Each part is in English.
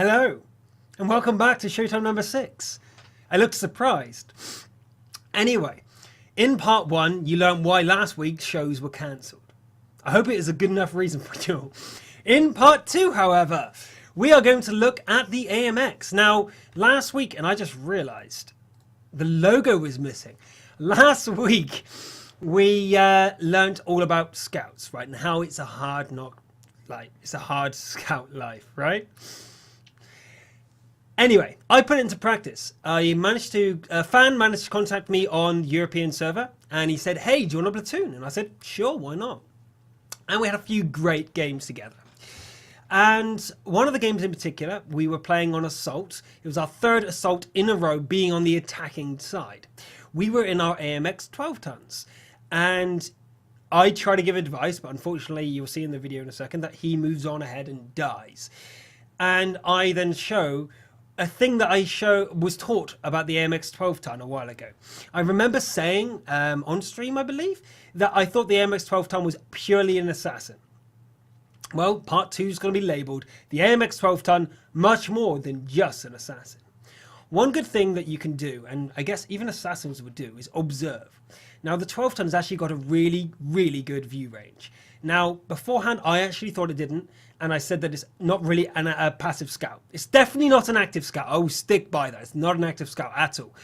Hello, and welcome back to Showtime number 6. I looked surprised. Anyway, in part 1, you learned why last week's shows were cancelled. I hope it is a good enough reason for you. In part 2, however, we are going to look at the AMX. Now, last week, and I just realised, the logo was missing. Last week, we learnt all about scouts, right, and how it's a hard it's a hard scout life, right? Anyway, I put it into practice. A fan managed to contact me on the European server, and he said, hey, do you want a platoon? And I said, sure, why not? And we had a few great games together. And one of the games in particular, we were playing on Assault. It was our third Assault in a row being on the attacking side. We were in our AMX 12 tons. And I try to give advice, but unfortunately, you'll see in the video in a second that he moves on ahead and dies. And I then show a thing that was taught about the AMX 12 ton a while ago. I remember saying on stream, I believe, that I thought the AMX 12 ton was purely an assassin. Well, part 2 is going to be labelled the AMX 12 ton much more than just an assassin. One good thing that you can do, and I guess even assassins would do, is observe. Now, the 12 ton's actually got a really, really good view range. Now, beforehand, I actually thought it didn't, and I said that it's not really a passive scout. It's definitely not an active scout. I will stick by that. It's not an active scout at all.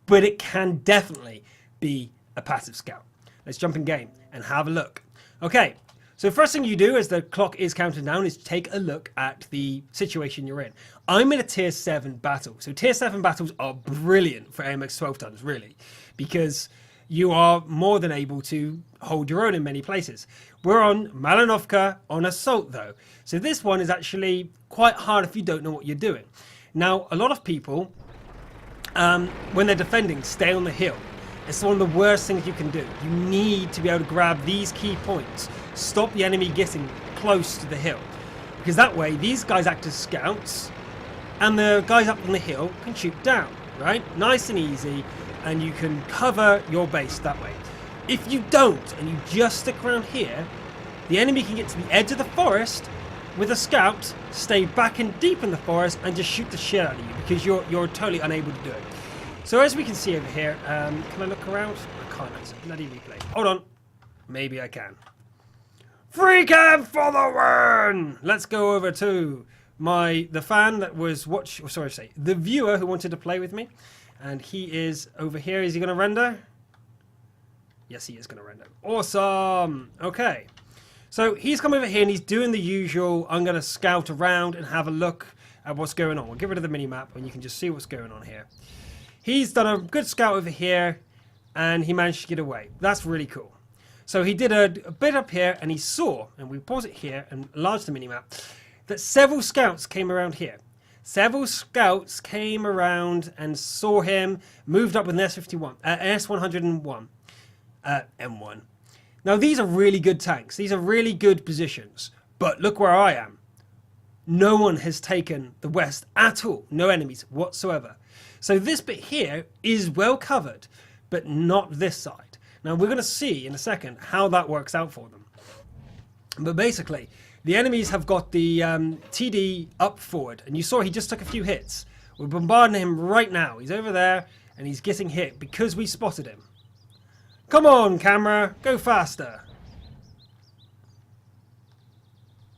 But it can definitely be a passive scout. Let's jump in game and have a look. Okay, so first thing you do as the clock is counting down is take a look at the situation you're in. I'm in a tier 7 battle. So tier 7 battles are brilliant for AMX 12 tons, really, because you are more than able to hold your own in many places. We're on Malinovka on Assault though. So this one is actually quite hard if you don't know what you're doing. Now, a lot of people, when they're defending, stay on the hill. It's one of the worst things you can do. You need to be able to grab these key points, stop the enemy getting close to the hill. Because that way, these guys act as scouts, and the guys up on the hill can shoot down, right? Nice and easy. And you can cover your base that way. If you don't, and you just stick around here, the enemy can get to the edge of the forest with a scout, stay back and deep in the forest, and just shoot the shit out of you because you're totally unable to do it. So as we can see over here, can I look around? I can't, it's a bloody replay. Hold on. Maybe I can. Free cam for the win! Let's go over to the fan that was the viewer who wanted to play with me. And he is over here. Is he going to render? Yes, he is going to render. Awesome. Okay. So he's come over here and he's doing the usual. I'm going to scout around and have a look at what's going on. We'll get rid of the mini-map and you can just see what's going on here. He's done a good scout over here and he managed to get away. That's really cool. So he did a bit up here and he saw, and we pause it here and enlarge the mini-map, that several scouts came around here. Several scouts came around and saw him, moved up with an S101, M1. Now these are really good tanks. These are really good positions. But look where I am. No one has taken the west at all. No enemies whatsoever. So this bit here is well covered, but not this side. Now we're going to see in a second how that works out for them. But basically, the enemies have got the TD up forward, and you saw he just took a few hits. We're bombarding him right now. He's over there, and he's getting hit because we spotted him. Come on, camera, go faster.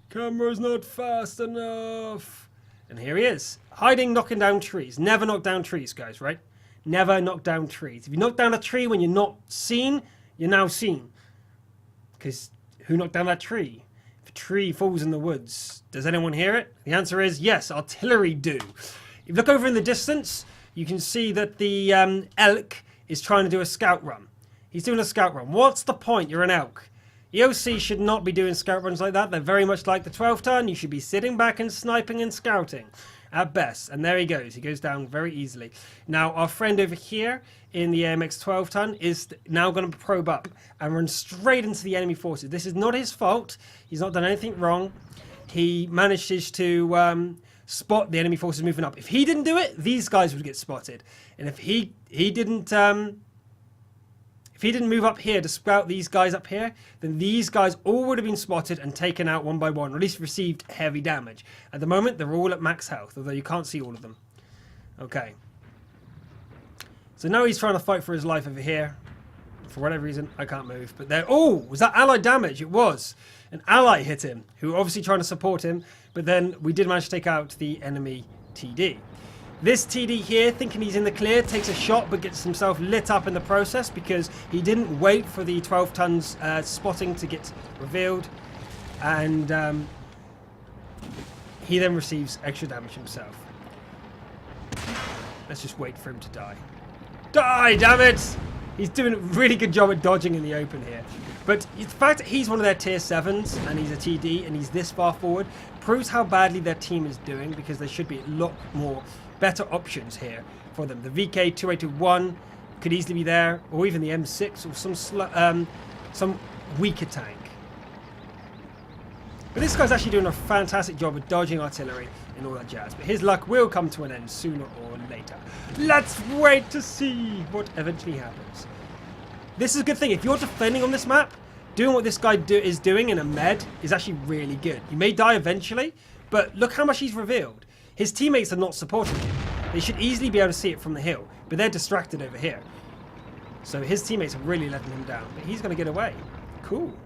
Camera's not fast enough. And here he is, hiding, knocking down trees. Never knock down trees, guys, right? Never knock down trees. If you knock down a tree when you're not seen, you're now seen. Because who knocked down that tree? If a tree falls in the woods, does anyone hear it? The answer is yes, artillery do. If you look over in the distance, you can see that the elk is trying to do a scout run. He's doing a scout run. What's the point? You're an elk. EOC should not be doing scout runs like that. They're very much like the 12 ton. You should be sitting back and sniping and scouting at best. And there he goes. He goes down very easily. Now, our friend over here in the AMX 12 ton is now going to probe up and run straight into the enemy forces. This is not his fault. He's not done anything wrong. He manages to spot the enemy forces moving up. If he didn't do it, these guys would get spotted. And if he didn't If he didn't move up here to scout these guys up here, then these guys all would have been spotted and taken out one by one, or at least received heavy damage. At the moment, they're all at max health, although you can't see all of them. Okay. So now he's trying to fight for his life over here. For whatever reason, I can't move. But there... Oh! Was that allied damage? It was. An ally hit him, who obviously trying to support him, but then we did manage to take out the enemy TD. This TD here, thinking he's in the clear, takes a shot but gets himself lit up in the process because he didn't wait for the 12 tons spotting to get revealed. And he then receives extra damage himself. Let's just wait for him to die. Die, damn it! He's doing a really good job at dodging in the open here. But the fact that he's one of their tier 7s and he's a TD and he's this far forward proves how badly their team is doing, because there should be a lot more better options here for them. The VK2821 could easily be there, or even the M6 or some weaker tank. But this guy's actually doing a fantastic job of dodging artillery and all that jazz. But his luck will come to an end sooner or later. Let's wait to see what eventually happens. This is a good thing. If you're defending on this map, doing what this guy is doing in a med is actually really good. You may die eventually, but look how much he's revealed. His teammates are not supporting him. They should easily be able to see it from the hill, but they're distracted over here. So his teammates are really letting him down, but he's going to get away. Cool.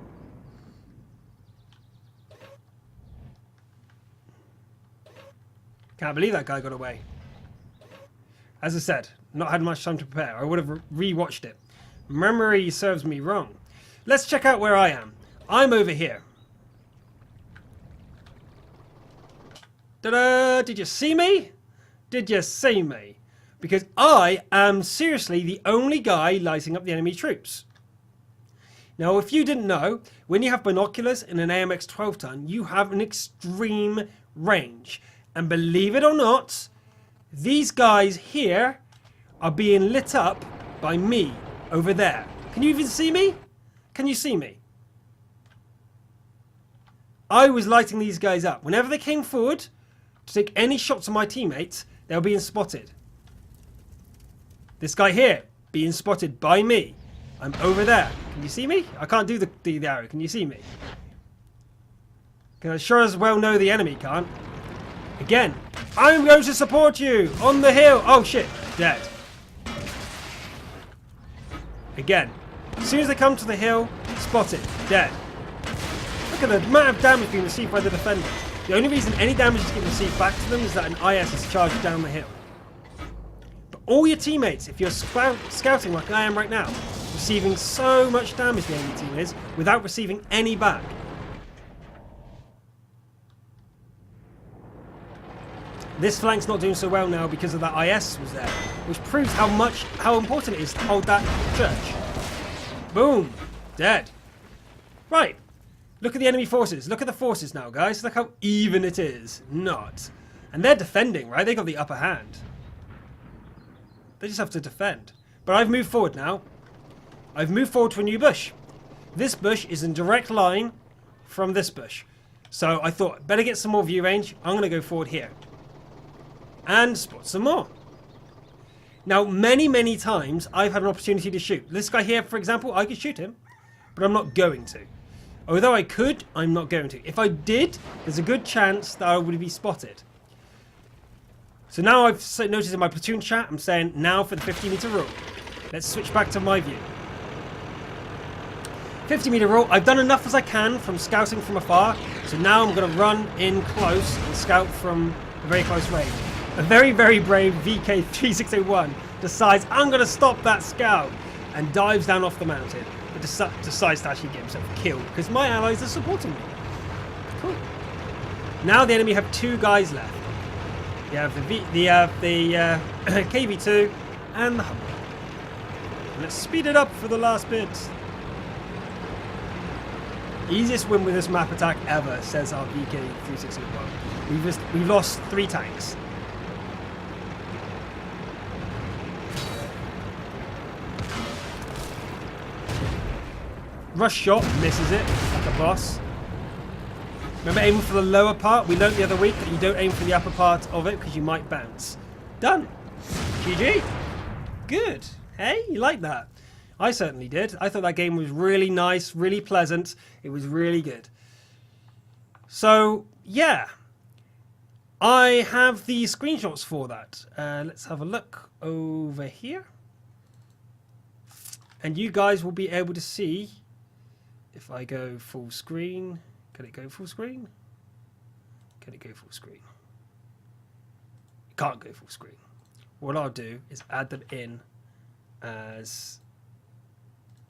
Can't believe that guy got away. As I said, not had much time to prepare. I would have re-watched it. Memory serves me wrong. Let's check out where I am. I'm over here. Ta-da! Did you see me? Did you see me? Because I am seriously the only guy lighting up the enemy troops. Now, if you didn't know, when you have binoculars in an AMX 12 ton, you have an extreme range. And believe it or not, these guys here are being lit up by me over there. Can you even see me? Can you see me? I was lighting these guys up. Whenever they came forward to take any shots on my teammates, they were being spotted. This guy here, being spotted by me. I'm over there. Can you see me? I can't do the arrow. Can you see me? Because I sure as well know the enemy can't. Again, I'm going to support you on the hill. Oh shit, dead. Again, as soon as they come to the hill, spotted, dead. Look at the amount of damage being received by the defender. The only reason any damage is getting received back to them is that an IS is charged down the hill. But all your teammates, if you're scouting like I am right now, receiving so much damage, the enemy team is, without receiving any back. This flank's not doing so well now because of that IS was there, which proves how important it is to hold that church. Boom, dead. Right, look at the enemy forces. Look at the forces now, guys. Look how even it is. Not. And they're defending, right? They got the upper hand. They just have to defend. But I've moved forward now. I've moved forward to a new bush. This bush is in direct line from this bush. So I thought, better get some more view range. I'm going to go forward here. And spot some more. Now, many times I've had an opportunity to shoot. This guy here, for example, I could shoot him, but I'm not going to. Although I could, I'm not going to. If I did, there's a good chance that I would be spotted. So now I've noticed in my platoon chat, I'm saying now for the 50-meter rule. Let's switch back to my view. 50-meter rule. I've done enough as I can from scouting from afar. So now I'm going to run in close and scout from a very close range. A very brave VK3601 decides I'm going to stop that scout and dives down off the mountain, but decides to actually get himself killed because my allies are supporting me. Cool. Now the enemy have 2 guys left. You have the KV2 and the Hummer. Let's speed it up for the last bit. Easiest win with this map attack ever, says our VK3601. We've lost 3 tanks. Rush shot, misses it, like a boss. Remember aiming for the lower part? We learned the other week that you don't aim for the upper part of it because you might bounce. Done. GG. Good. Hey, you like that? I certainly did. I thought that game was really nice, really pleasant. It was really good. So, yeah. I have the screenshots for that. Let's have a look over here. And you guys will be able to see if I go full screen. Can it go full screen? Can it go full screen? It can't go full screen. What I'll do is add them in as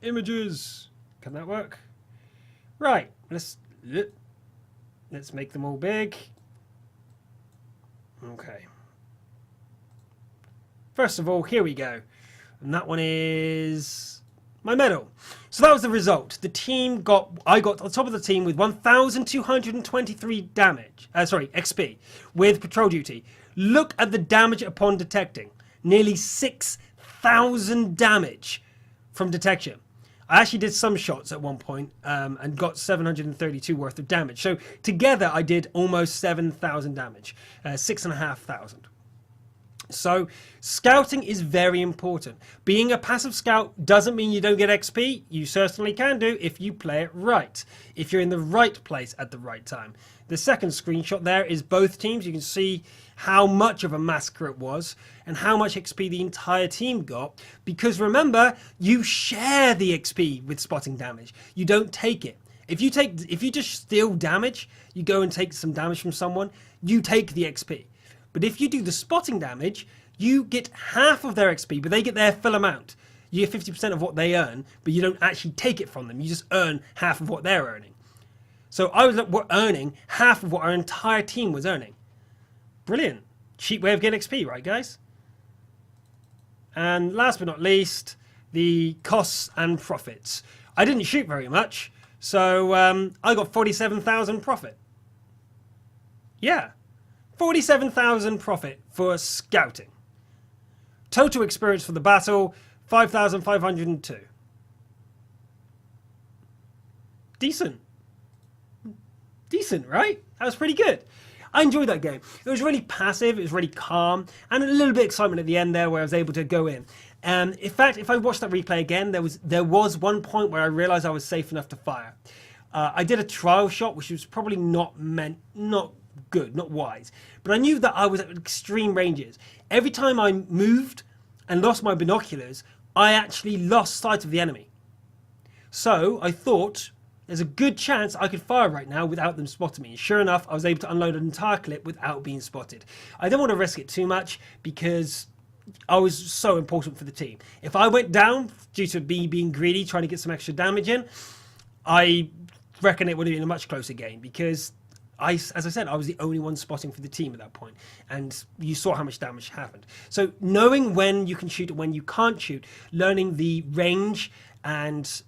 images. Can that work? Right. Let's make them all big. Okay. First of all, here we go. And that one is my medal. So that was the result. The team I got on top of the team with 1,223 damage. XP with patrol duty. Look at the damage upon detecting. Nearly 6,000 damage from detection. I actually did some shots at one point and got 732 worth of damage. So together I did almost 7,000 damage. 6,500. So scouting is very important. Being a passive scout doesn't mean you don't get XP. You certainly can do if you play it right. If you're in the right place at the right time. The second screenshot there is both teams. You can see how much of a massacre it was and how much XP the entire team got. Because remember, you share the XP with spotting damage. You don't take it. If you just steal damage, you go and take some damage from someone, you take the XP. But if you do the spotting damage, you get half of their XP, but they get their full amount. You get 50% of what they earn, but you don't actually take it from them. You just earn half of what they're earning. So we're earning half of what our entire team was earning. Brilliant. Cheap way of getting XP, right, guys? And last but not least, the costs and profits. I didn't shoot very much, so I got 47,000 profit. Yeah. 47,000 profit for scouting. Total experience for the battle, 5,502. Decent. Decent, right? That was pretty good. I enjoyed that game. It was really passive, it was really calm, and a little bit of excitement at the end there where I was able to go in. And in fact, if I watched that replay again, there was one point where I realized I was safe enough to fire. I did a trial shot, which was probably not good, not wise. But I knew that I was at extreme ranges. Every time I moved and lost my binoculars, I actually lost sight of the enemy. So I thought there's a good chance I could fire right now without them spotting me. And sure enough, I was able to unload an entire clip without being spotted. I don't want to risk it too much because I was so important for the team. If I went down due to me being greedy, trying to get some extra damage in, I reckon it would have been a much closer game because as I said, I was the only one spotting for the team at that point, and you saw how much damage happened. So knowing when you can shoot and when you can't shoot, learning the range and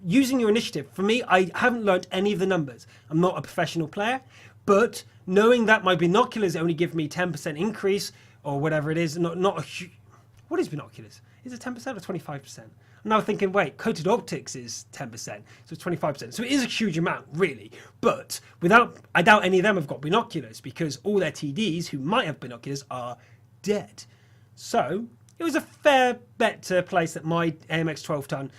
using your initiative. For me, I haven't learned any of the numbers. I'm not a professional player, but knowing that my binoculars only give me 10% increase or whatever it is, not a huge... What is binoculars? Is it 10% or 25%? I'm now thinking, wait, coated optics is 10%, so it's 25%. So it is a huge amount, really. But I doubt any of them have got binoculars because all their TDs who might have binoculars are dead. So it was a fair bet to place that my AMX 12 ton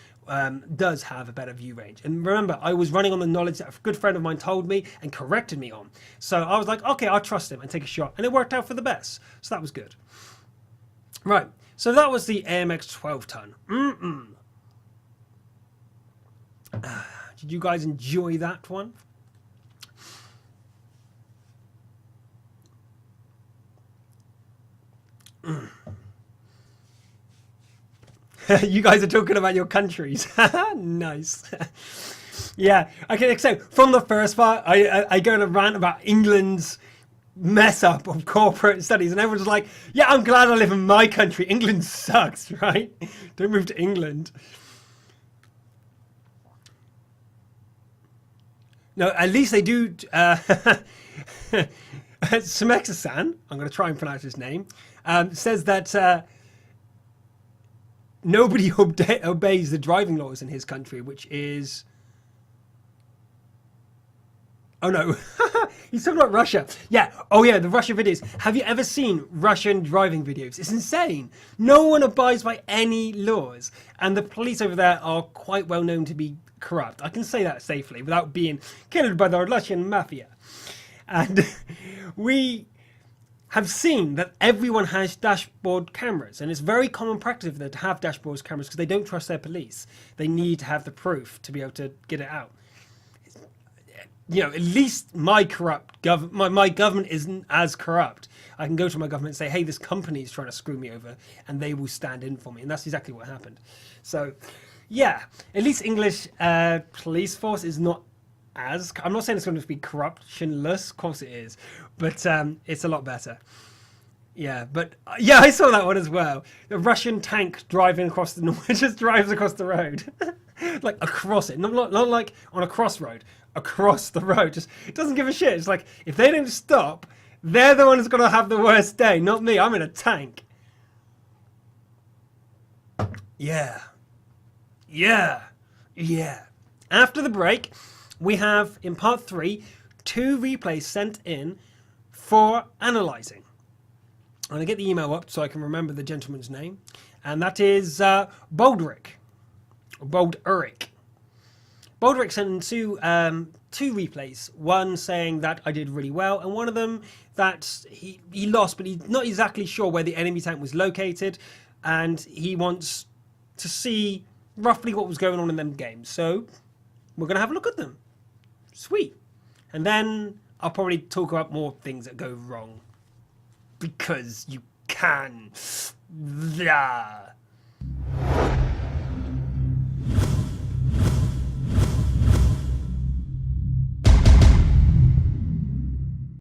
does have a better view range. And remember, I was running on the knowledge that a good friend of mine told me and corrected me on. So I was like, okay, I'll trust him and take a shot. And it worked out for the best. So that was good. Right. So that was the AMX 12 ton. Did you guys enjoy that one? You guys are talking about your countries. Nice. Yeah, I can accept. From the first part, I go on a rant about England's mess up of corporate studies, and everyone's like, yeah, I'm glad I live in my country. England sucks, right? Don't move to England. No, at least they do. Smexasan, I'm going to try and pronounce his name, says that nobody obeys the driving laws in his country, which is... Oh no, He's talking about Russia. Yeah. Oh, yeah, the Russia videos. Have you ever seen Russian driving videos? It's insane. No one abides by any laws. And the police over there are quite well known to be corrupt. I can say that safely without being killed by the Russian mafia. And we have seen that everyone has dashboard cameras. And it's very common practice for them to have dashboard cameras because they don't trust their police. They need to have the proof to be able to get it out. You know, at least my government isn't as corrupt. I can go to my government and say, hey, this company is trying to screw me over, and they will stand in for me. And that's exactly what happened. So, yeah, at least English police force is not as... I'm not saying it's going to be corruptionless. Of course it is. But it's a lot better. Yeah, but yeah, I saw that one as well. The Russian tank driving across the... It just drives across the road. Like across it. Not like on a crossroad. Across the road. Just, it doesn't give a shit. It's like, if they don't stop, they're the ones going to have the worst day, not me. I'm in a tank. Yeah. Yeah. Yeah. After the break, we have, in part 3, 2 replays sent in for analysing. I'm going to get the email up so I can remember the gentleman's name. And that is Boldrick. Boldrick. Boldrick sent in two replays. One saying that I did really well, and one of them that he lost, but he's not exactly sure where the enemy tank was located, and he wants to see roughly what was going on in them games. So we're going to have a look at them. Sweet. And then I'll probably talk about more things that go wrong. Because you can. Yeah.